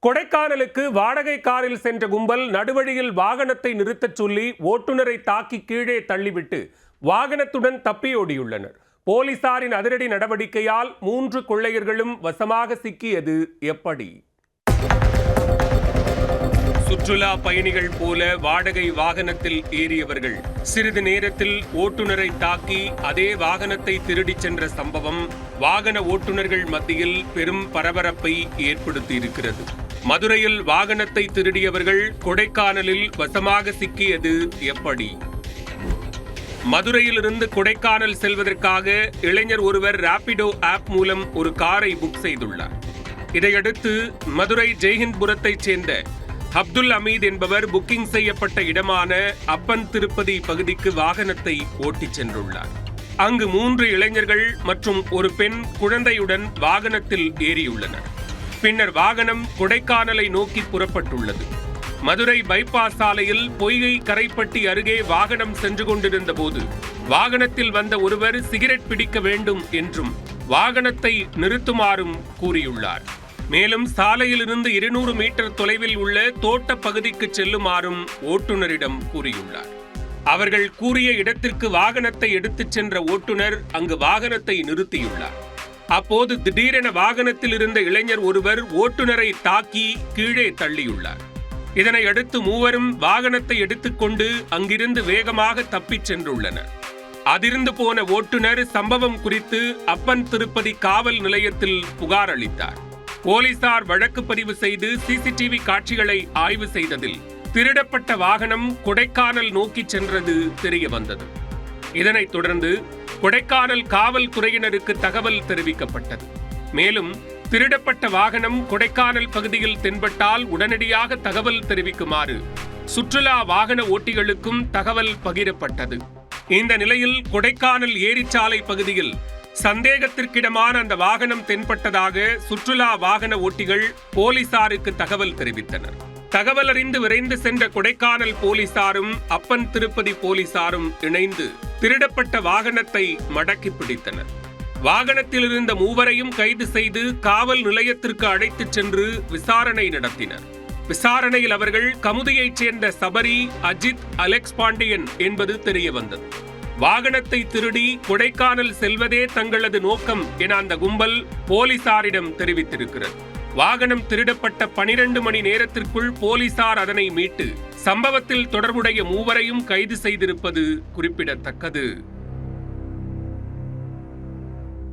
கொடைக்கானலுக்கு வாடகை காரில் சென்ற கும்பல் நடுவழியில் வாகனத்தை நிறுத்தச் சொல்லி ஓட்டுநரை தாக்கி கீழே தள்ளிவிட்டு வாகனத்துடன் தப்பியோடியுள்ளனர். போலீசாரின் அதிரடி நடவடிக்கையால் 3 கொள்ளையர்களும் வசமாக சிக்கியது எப்படி? சுற்றுலா பயணிகள் போல வாடகை வாகனத்தில் ஏறியவர்கள் சிறிது நேரத்தில் ஓட்டுநரை தாக்கி அதே வாகனத்தை திருடிச் சென்ற சம்பவம் வாகன ஓட்டுநர்கள் மத்தியில் பெரும் பரபரப்பை ஏற்படுத்தியிருக்கிறது. மதுரையில் வாகனத்தை திருடியவர்கள் கொடைக்கானலில் வசமாக சிக்கியது எப்படி? மதுரையிலிருந்து கொடைக்கானல் செல்வதற்காக இளைஞர் ஒருவர் ராபிடோ ஆப் மூலம் ஒரு காரை புக் செய்துள்ளார். இதையடுத்து மதுரை ஜெய்ஹிந்த்புரத்தைச் சேர்ந்த அப்துல் அமீத் என்பவர் புக்கிங் செய்யப்பட்ட இடமான அப்பன் திருப்பதி பகுதிக்கு வாகனத்தை ஓட்டிச் சென்றுள்ளார். அங்கு 3 இளைஞர்கள் மற்றும் ஒரு பெண் குழந்தையுடன் வாகனத்தில் ஏறியுள்ளனர். பின்னர் வாகனம் கொடைக்கானலை நோக்கி புறப்பட்டுள்ளது. மதுரை பைபாஸ் சாலையில் பொய்கை கரைப்பட்டி அருகே வாகனம் சென்று கொண்டிருந்த போது வாகனத்தில் வந்த ஒருவர் சிகரெட் பிடிக்க வேண்டும் என்றும் வாகனத்தை நிறுத்துமாறும் கூறியுள்ளார். மேலும் சாலையிலிருந்து 200 மீட்டர் தொலைவில் உள்ள தோட்ட பகுதிக்கு செல்லுமாறும் ஓட்டுநரிடம் கூறியுள்ளார். அவர்கள் கூறிய இடத்திற்கு வாகனத்தை எடுத்துச் சென்ற ஓட்டுநர் அங்கு வாகனத்தை நிறுத்தியுள்ளார். அப்போது திடீரென வாகனத்தில் இருந்த இளைஞர் ஒருவர் ஓட்டுநரை தாக்கி கீழே தள்ளியுள்ளார். இதனை அடுத்து மூவரும் வாகனத்தை எடுத்துக்கொண்டு அங்கிருந்து வேகமாக தப்பிச் சென்றுள்ளனர். அதிர்ந்து போன ஓட்டுநர் சம்பவம் குறித்து அப்பன் திருப்பதி காவல் நிலையத்தில் புகார் அளித்தார். போலீசார் வழக்கு பதிவு செய்து சிசிடிவி காட்சிகளை ஆய்வு செய்ததில் திருடப்பட்ட வாகனம் கொடைக்கானல் நோக்கி சென்றது தெரிய வந்தது. இதனைத் தொடர்ந்து கொடைக்கானல் காவல்துறையினருக்கு தகவல் தெரிவிக்கப்பட்டது. மேலும் திருடப்பட்ட வாகனம் கொடைக்கானல் பகுதியில் தென்பட்டால் உடனடியாக தகவல் தெரிவிக்குமாறு சுற்றுலா வாகன ஓட்டிகளுக்கும் தகவல் பகிரப்பட்டது. இந்த நிலையில் கொடைக்கானல் ஏரிச்சாலை பகுதியில் சந்தேகத்திற்கிடமான அந்த வாகனம் தென்பட்டதாக சுற்றுலா வாகன ஓட்டிகள் போலீசாருக்கு தகவல் தெரிவித்தனர். தகவல் அறிந்து விரைந்து சென்ற கொடைக்கானல் போலீசாரும் அப்பன் திருப்பதி போலீசாரும் இணைந்து திருடப்பட்ட வாகனத்தை மடக்கி பிடித்தனர். வாகனத்தில் இருந்த மூவரையும் கைது செய்து காவல் நிலையத்திற்கு அழைத்துச் சென்று விசாரணை நடத்தினர். விசாரணையில் அவர்கள் கமுதியைச் சேர்ந்த சபரி, அஜித், அலெக்ஸ் பாண்டியன் என்பது தெரிய வந்தது. வாகனத்தை திருடி கொடைக்கானல் செல்வதே தங்களது நோக்கம் என அந்த கும்பல் போலீசாரிடம் தெரிவித்திருக்கிறது. வாகனம் திருடப்பட்ட 12 மணி நேரத்திற்குள் போலீசார் அதனை மீட்டு சம்பவத்தில் தொடர்புடைய மூவரையும் கைது செய்திருப்பது குறிப்பிடத்தக்கது.